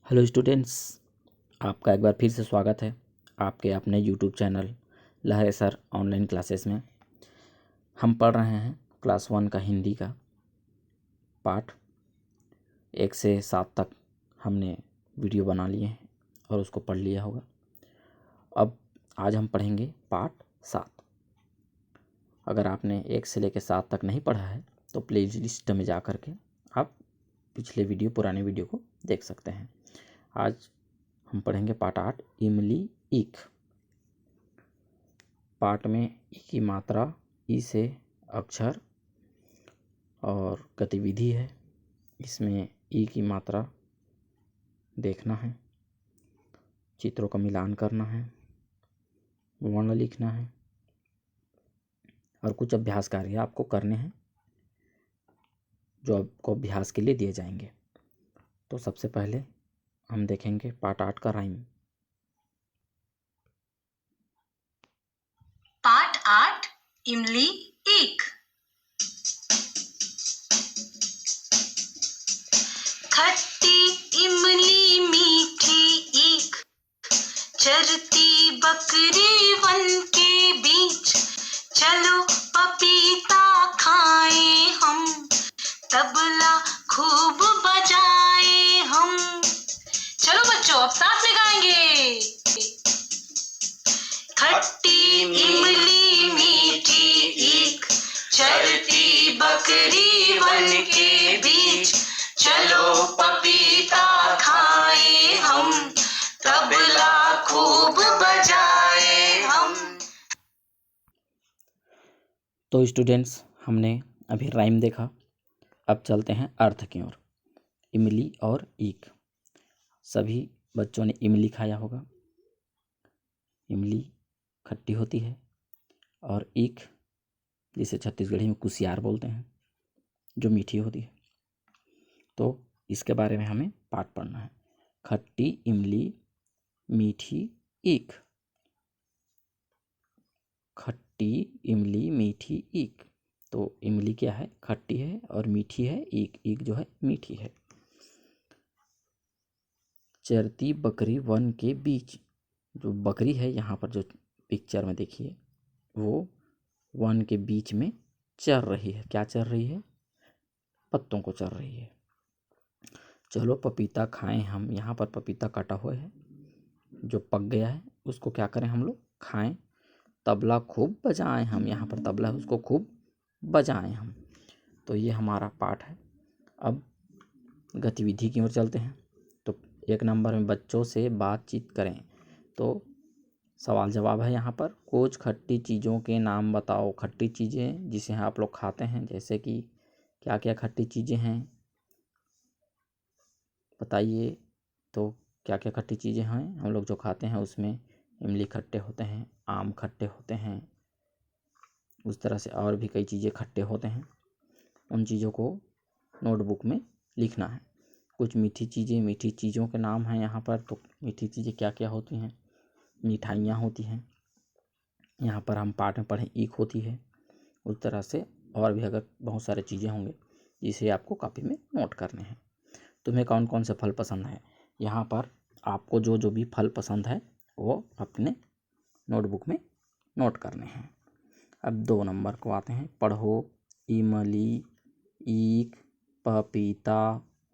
Hello students, आपका एक बार फिर से स्वागत है आपके अपने यूट्यूब चैनल लहरे सर ऑनलाइन क्लासेस में। हम पढ़ रहे हैं क्लास 1 का हिंदी का पाठ 1 से 7 तक हमने वीडियो बना लिए हैं और उसको पढ़ लिया होगा। अब आज हम पढ़ेंगे पाठ 7। अगर आपने 1 से लेकर 7 तक नहीं पढ़ा है तो प्ले लिस्ट में जा कर के आप पिछले पुराने वीडियो को देख सकते हैं। आज हम पढ़ेंगे पाठ 8 इमली ईख। पाठ में ई की मात्रा, ई से अक्षर और गतिविधि है। इसमें ई की मात्रा देखना है, चित्रों का मिलान करना है, वर्ण लिखना है और कुछ अभ्यास कार्य आपको करने हैं जो आपको अभ्यास के लिए दिए जाएंगे। तो सबसे पहले हम देखेंगे पाठ 8 का राइम। पाठ 8 इमली ईख। खट्टी इमली मीठी ईख, चरती बकरी वन के बीच। चलो पपीता खाएं हम, तबला खूब बजाएं हम। चलो बच्चों, अब साथ में गाएंगे। खट्टी इमली मीठी ईख, चरती बकरी वन के बीच। चलो पपीता खाएं हम, तबला खूब बजाएं हम। तो स्टूडेंट्स, हमने अभी राइम देखा, अब चलते हैं अर्थ की ओर। इमली और ईख, सभी बच्चों ने इमली खाया होगा। इमली खट्टी होती है और ईख, जिसे छत्तीसगढ़ी में कुसियार बोलते हैं, जो मीठी होती है। तो इसके बारे में हमें पाठ पढ़ना है। खट्टी इमली मीठी ईख। खट्टी इमली मीठी ईख। तो इमली क्या है? खट्टी है और मीठी है। ईख, ईख जो है मीठी है। चरती बकरी वन के बीच। जो बकरी है यहाँ पर जो पिक्चर में देखिए, वो वन के बीच में चर रही है। क्या चर रही है? पत्तों को चर रही है। चलो पपीता खाएं हम। यहाँ पर पपीता कटा हुआ है, जो पक गया है, उसको क्या करें हम लोग? खाएं। तबला खूब बजाएं हम। यहाँ पर तबला है, उसको खूब बजाएं हम। तो ये हमारा पाठ है। अब गतिविधि की ओर चलते हैं। तो 1 नंबर में बच्चों से बातचीत करें। तो सवाल जवाब है यहाँ पर। कुछ खट्टी चीज़ों के नाम बताओ। खट्टी चीज़ें जिसे आप लोग खाते हैं, जैसे कि क्या क्या खट्टी चीज़ें हैं बताइए। तो क्या क्या खट्टी चीज़ें हैं हम लोग जो खाते हैं? उसमें इमली खट्टे होते हैं, आम खट्टे होते हैं, उस तरह से और भी कई चीज़ें खट्टे होते हैं। उन चीज़ों को नोटबुक में लिखना है। कुछ मीठी चीज़ें, मीठी चीज़ों के नाम हैं यहाँ पर। तो मीठी चीज़ें क्या क्या होती हैं? मिठाइयाँ होती हैं। यहाँ पर हम पाठ में पढ़ें ईख होती है। उस तरह से और भी अगर बहुत सारे चीज़ें होंगे जिसे आपको कॉपी में नोट करने हैं। तुम्हें कौन कौन से फल पसंद है? यहाँ पर आपको जो जो भी फल पसंद है वो अपने नोटबुक में नोट करने हैं। अब 2 नंबर को आते हैं। पढ़ो इमली ईख पपीता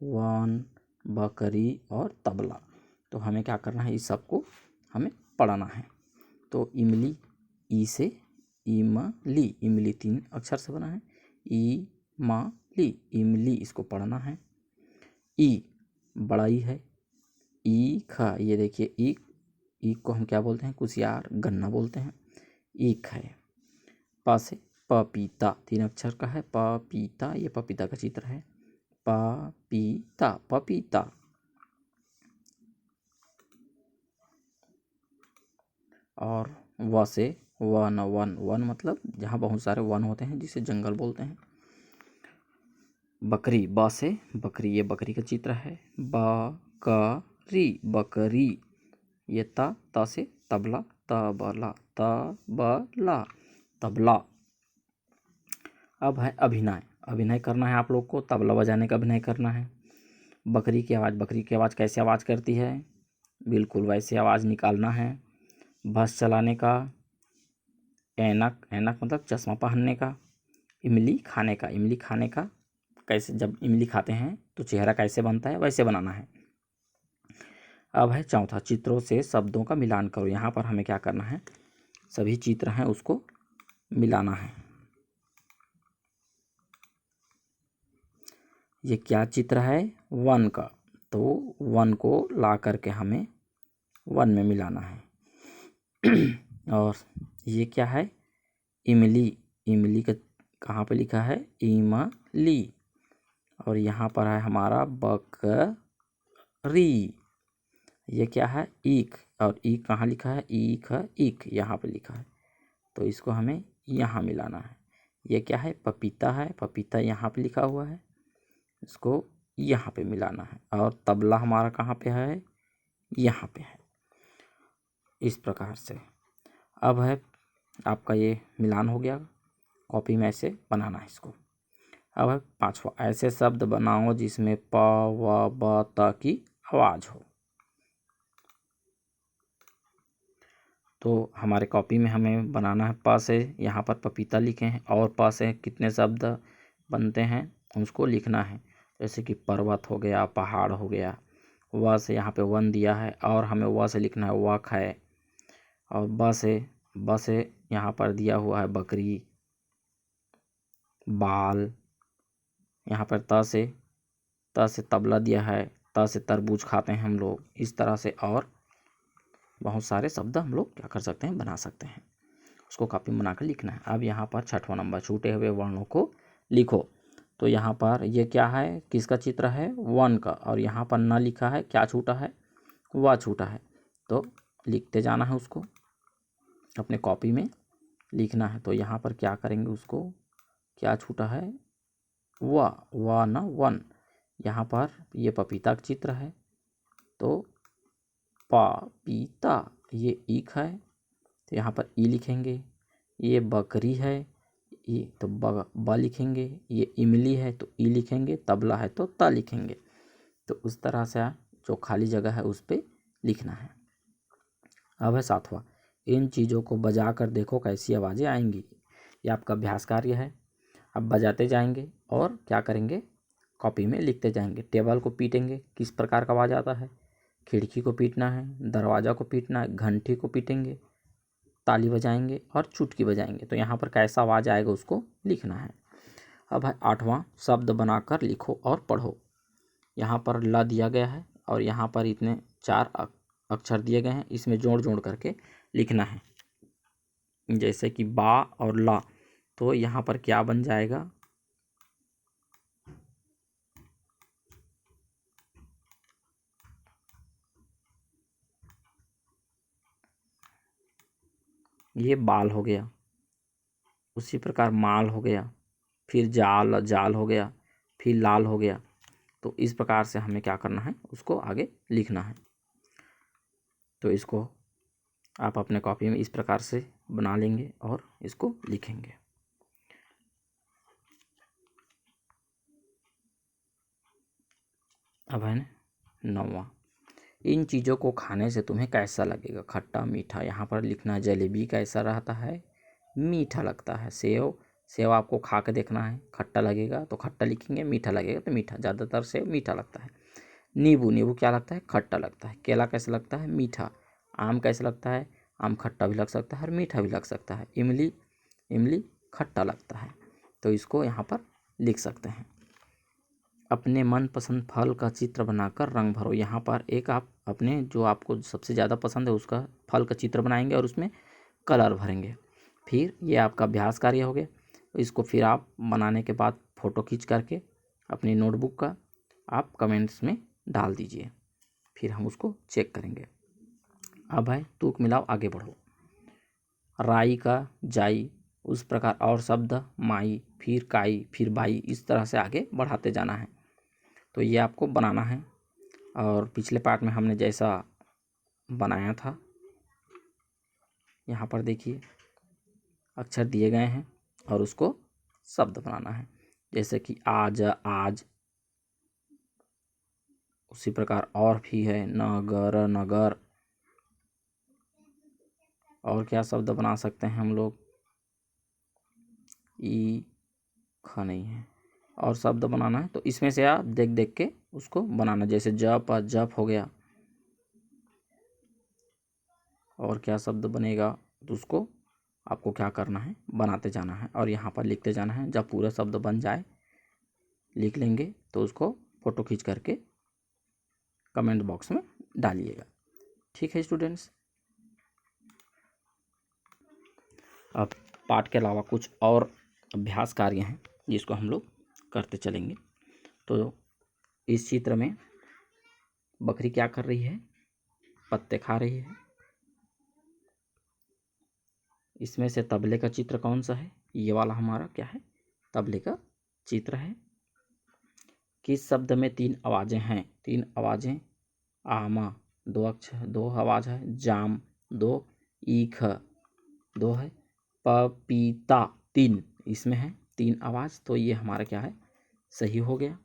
वन बकरी और तबला। तो हमें क्या करना है? इस सबको हमें पढ़ना है। तो इमली, ई से इमली, इमली 3 अक्षर से बना है। ई मा ली, इमली, इसको पढ़ना है। ई बड़ा ई है। ईख, ये देखिए ईख, ईख को हम क्या बोलते हैं? कुसियार, गन्ना बोलते हैं। ईख है। प से पपीता, 3 अक्षर का है। पपीता, ये पपीता का चित्र है। पपीता, पपीता। और व से वन, वन, वन मतलब जहाँ बहुत सारे वन होते हैं, जिसे जंगल बोलते हैं। बकरी, ब से बकरी, ये बकरी का चित्र है। बकरी, बकरी। ये त से तबला, तबला, तबला, तबला। अब है अभिनय। अभिनय करना है आप लोग को, तबला बजाने का अभिनय करना है। बकरी की आवाज़ कैसे आवाज़ करती है, बिल्कुल वैसे आवाज़ निकालना है। बस चलाने का, ऐनक मतलब चश्मा पहनने का। इमली खाने का कैसे, जब इमली खाते हैं तो चेहरा कैसे बनता है, वैसे बनाना है। अब है चौथा, चित्रों से शब्दों का मिलान करो। यहाँ पर हमें क्या करना है, सभी चित्र हैं उसको मिलाना है। ये क्या चित्र है, वन का, तो वन को ला करके हमें वन में मिलाना है। और ये क्या है, इमली का कहाँ पे लिखा है, इमली। और यहाँ पर है हमारा बकरी। ये क्या है, ईख, और ईख कहाँ लिखा है, ईख यहाँ पे लिखा है, तो इसको हमें यहाँ मिलाना है। ये क्या है, पपीता यहाँ पे लिखा हुआ है, इसको यहाँ पे मिलाना है। और तबला हमारा कहाँ पे है, यहाँ पे है। इस प्रकार से अब है आपका ये मिलान हो गया। कॉपी में ऐसे बनाना है इसको। अब है पांचवा, ऐसे शब्द बनाओ जिसमें प व ब त की आवाज़ हो। तो हमारे कॉपी में हमें बनाना है प से, यहाँ पर पपीता लिखे हैं, और प से कितने शब्द बनते हैं उसको लिखना है। जैसे कि पर्वत हो गया, पहाड़ हो गया। व से यहाँ पे वन दिया है, और हमें व से लिखना है वक है। और ब से यहाँ पर दिया हुआ है बकरी, बाल। यहाँ पर त से तबला दिया है, त से तरबूज खाते हैं हम लोग। इस तरह से और बहुत सारे शब्द हम लोग क्या कर सकते हैं, बना सकते हैं। उसको कॉपी में बनाकर लिखना है। अब यहाँ पर छठवां नंबर, छूटे हुए वर्णों को लिखो। तो यहाँ पर ये क्या है, किसका चित्र है, वन का, और यहाँ पर न लिखा है, क्या छूटा है, व छूटा है। तो लिखते जाना है, उसको अपने कॉपी में लिखना है। तो यहाँ पर क्या करेंगे, उसको क्या छूटा है, व न वन। यहाँ पर ये पपीता का चित्र है, तो पपीता, ये ईख है, तो यहाँ पर ई लिखेंगे। ये बकरी है, ये तो ब लिखेंगे। ये इमली है तो ई लिखेंगे। तबला है तो त लिखेंगे। तो उस तरह से जो खाली जगह है उस पर लिखना है। अब है सातवां, इन चीज़ों को बजा कर देखो कैसी आवाज़ें आएंगी। ये आपका अभ्यास कार्य है। अब बजाते जाएंगे और क्या करेंगे, कॉपी में लिखते जाएंगे। टेबल को पीटेंगे, किस प्रकार का आवाज़ आता है। खिड़की को पीटना है, दरवाज़ा को पीटना है, घंटी को पीटेंगे, ताली बजाएंगे और चुटकी बजाएंगे। तो यहाँ पर कैसा आवाज़ आएगा उसको लिखना है। अब है आठवां, शब्द बनाकर लिखो और पढ़ो। यहाँ पर ल दिया गया है और यहाँ पर इतने 4 अक्षर दिए गए हैं, इसमें जोड़ जोड़ करके लिखना है। जैसे कि बा और ला, तो यहाँ पर क्या बन जाएगा, ये बाल हो गया। उसी प्रकार माल हो गया, फिर जाल हो गया, फिर लाल हो गया। तो इस प्रकार से हमें क्या करना है, उसको आगे लिखना है। तो इसको आप अपने कॉपी में इस प्रकार से बना लेंगे और इसको लिखेंगे। अब है नौवां, इन चीज़ों को खाने से तुम्हें कैसा लगेगा, खट्टा मीठा। यहाँ पर लिखना है जलेबी कैसा रहता है, मीठा लगता है। सेव आपको खा के देखना है, खट्टा लगेगा तो खट्टा लिखेंगे, मीठा लगेगा तो मीठा। ज़्यादातर सेव मीठा लगता है। नींबू क्या लगता है, खट्टा लगता है। केला कैसा लगता है, मीठा। आम कैसा लगता है, आम खट्टा भी लग सकता है और मीठा भी लग सकता है। इमली खट्टा लगता है। तो इसको यहाँ पर लिख सकते हैं। अपने मनपसंद फल का चित्र बनाकर रंग भरो। यहाँ पर एक आप अपने जो आपको सबसे ज़्यादा पसंद है उसका फल का चित्र बनाएंगे और उसमें कलर भरेंगे। फिर ये आपका अभ्यास कार्य हो गया। इसको फिर आप बनाने के बाद फ़ोटो खींच करके अपनी नोटबुक का आप कमेंट्स में डाल दीजिए, फिर हम उसको चेक करेंगे। अब है तूक मिलाओ, आगे बढ़ो। राई का जाई, उस प्रकार और शब्द माई, फिर काई, फिर बाई, इस तरह से आगे बढ़ाते जाना है। तो ये आपको बनाना है। और पिछले पार्ट में हमने जैसा बनाया था, यहाँ पर देखिए अक्षर दिए गए हैं और उसको शब्द बनाना है। जैसे कि आज, उसी प्रकार और भी है नगर, नगर। और क्या शब्द बना सकते हैं हम लोग? ई ख नहीं है। और शब्द बनाना है तो इसमें से आप देख देख के उसको बनाना, जैसे जप जप हो गया। और क्या शब्द बनेगा तो उसको आपको क्या करना है, बनाते जाना है और यहाँ पर लिखते जाना है। जब पूरा शब्द बन जाए, लिख लेंगे तो उसको फ़ोटो खींच करके कमेंट बॉक्स में डालिएगा। ठीक है स्टूडेंट्स। अब पाठ के अलावा कुछ और अभ्यास कार्य हैं जिसको हम लोग करते चलेंगे। तो इस चित्र में बकरी क्या कर रही है? पत्ते खा रही है। इसमें से तबले का चित्र कौन सा है? ये वाला हमारा क्या है? तबले का चित्र है। किस शब्द में 3 आवाज़ें हैं? 3 आवाज़ें। आमा 2 अक्षर 2 आवाज़ है। जाम 2, ईख 2 है। पपीता 3 इसमें है 3 आवाज़। तो ये हमारा क्या है? सही हो गया।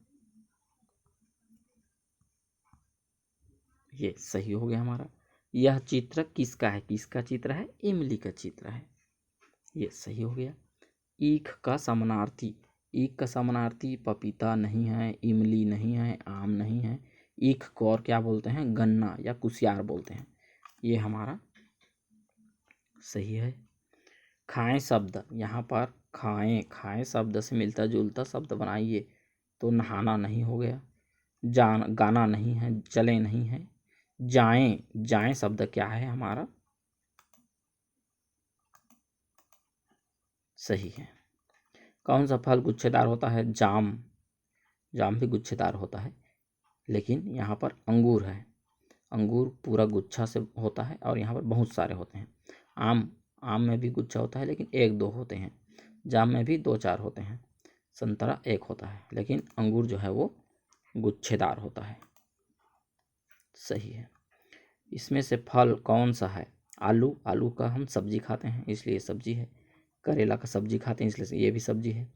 ये सही हो गया हमारा। यह चित्र किसका है? किसका चित्र है? इमली का चित्र है। ये सही हो गया। ईख का समानार्थी। ईख का समानार्थी पपीता नहीं है, इमली नहीं है, आम नहीं है। ईख को और क्या बोलते हैं? गन्ना या कुसियार बोलते हैं। ये हमारा सही है। खाएं शब्द, यहाँ पर खाएं, खाएं शब्द से मिलता जुलता शब्द बनाइए। तो नहाना नहीं हो गया। गाना नहीं है, चले नहीं है। जाएं, जाएं शब्द क्या है हमारा? सही है। कौन सा फल गुच्छेदार होता है? जाम। जाम भी गुच्छेदार होता है, लेकिन यहाँ पर अंगूर है। अंगूर पूरा गुच्छा से होता है और यहाँ पर बहुत सारे होते हैं। आम में भी गुच्छा होता है लेकिन 1-2 होते हैं। जाम में भी 2-4 होते हैं। संतरा 1 होता है, लेकिन अंगूर जो है वो गुच्छेदार होता है। सही है। इसमें से फल कौन सा है? आलू। आलू का हम सब्जी खाते हैं इसलिए सब्जी है। करेला का सब्जी खाते हैं इसलिए ये भी सब्जी है।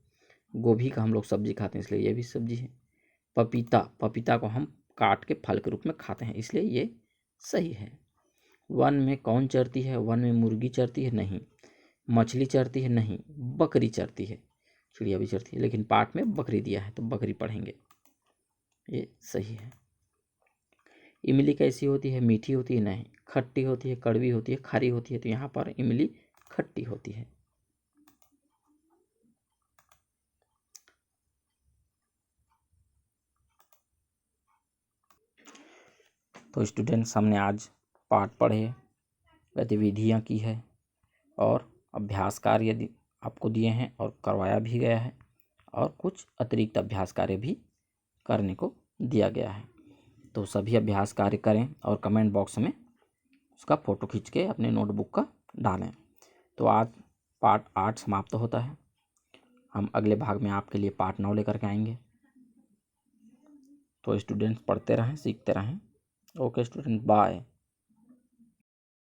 गोभी का हम लोग सब्जी खाते हैं इसलिए ये भी सब्जी है। पपीता, पपीता को हम काट के फल के रूप में खाते हैं इसलिए ये सही है। वन में कौन चरती है? वन में मुर्गी चरती है? नहीं। मछली चरती है? नहीं। बकरी चरती है। चिड़िया भी चरती है, लेकिन पाठ में बकरी दिया है तो बकरी पढ़ेंगे। ये सही है। इमली कैसी होती है? मीठी होती है? नहीं। खट्टी होती है, कड़वी होती है, खारी होती है? तो यहाँ पर इमली खट्टी होती है। तो स्टूडेंट्स, हमने आज पाठ पढ़े, गतिविधियाँ की है और अभ्यास कार्य आपको दिए हैं और करवाया भी गया है और कुछ अतिरिक्त अभ्यास कार्य भी करने को दिया गया है। तो सभी अभ्यास कार्य करें और कमेंट बॉक्स में उसका फ़ोटो खींच के अपने नोटबुक का डालें। तो आज पार्ट 8 समाप्त होता है। हम अगले भाग में आपके लिए पार्ट 9 लेकर के आएंगे। तो स्टूडेंट्स पढ़ते रहें, सीखते रहें। Okay student, bye.